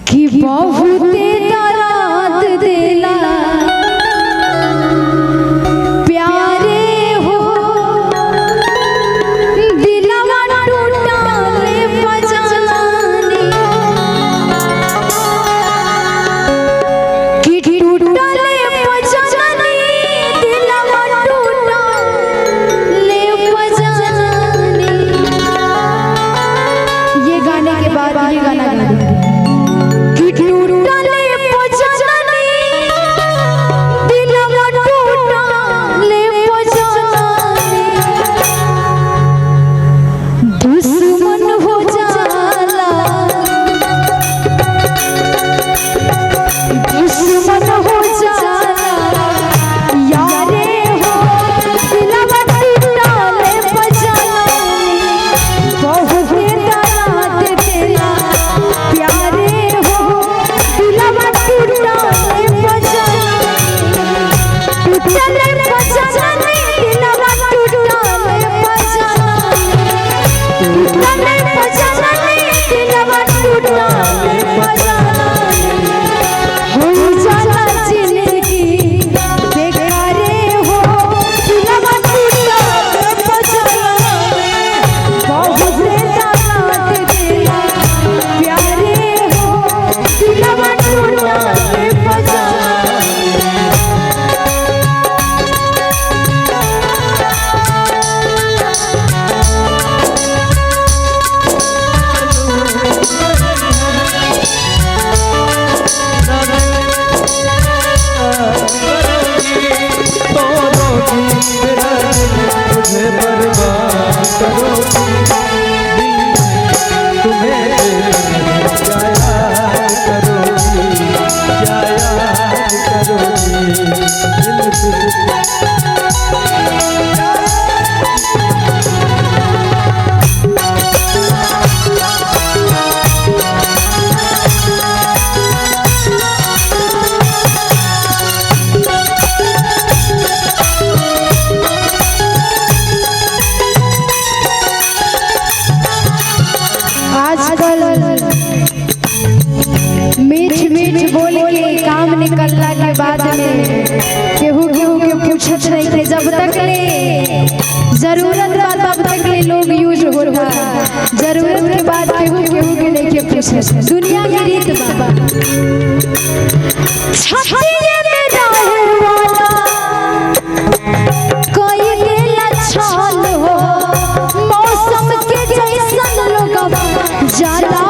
कि बहुते दर्द देला प्यारे हो दिलवा टूटले बजाने कि टूटले बजाने दिलवा टूटले बजाने। ये गाने के बाद ये गाना गा निकलला के बाद में केहू केहू के पूछत नहीं थे जब तक ले जरूरत बा तब तक ले लोग यूज होता जरूरत के बाद केहू केहू के नहीं के पूछे दुनिया की रीत बाबा छतिए में रहे वाला कोई गेला छाल हो मौसम के जैसन लोगवा जाला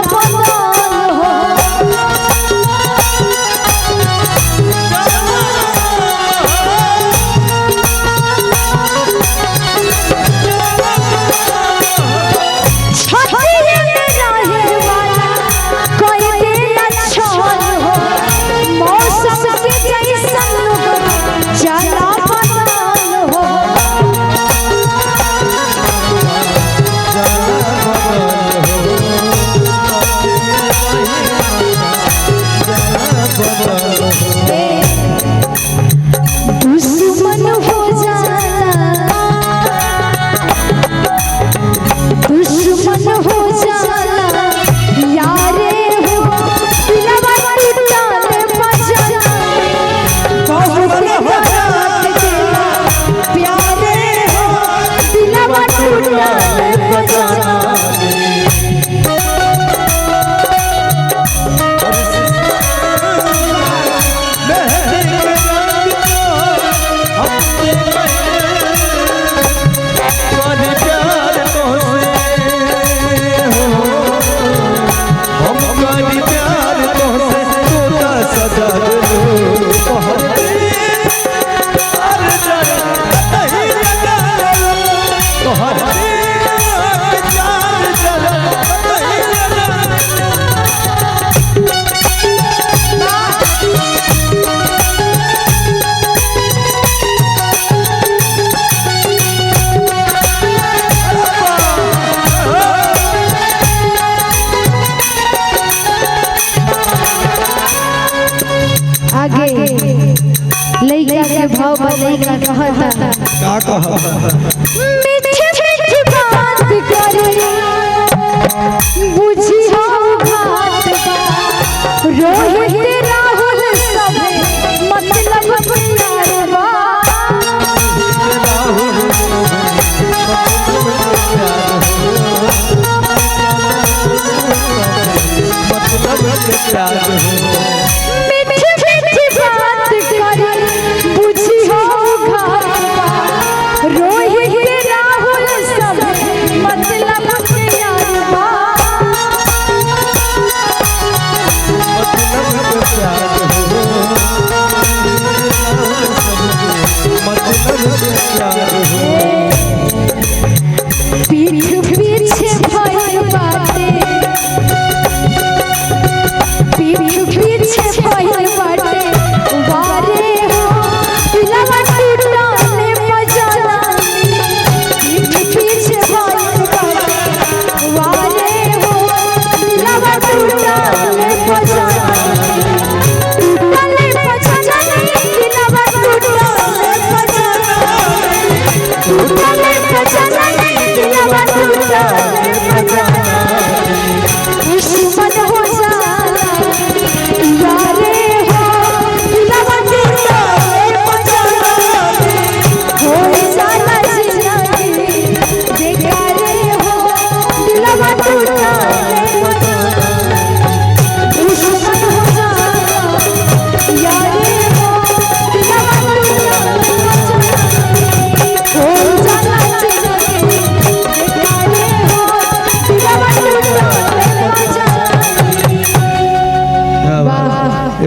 भाव बदल का कहता का कहता मीठी मीठी बात करी बुझी हो घाट रोहित राहुल सभे मतलब प्यार बा मतलब प्यार हो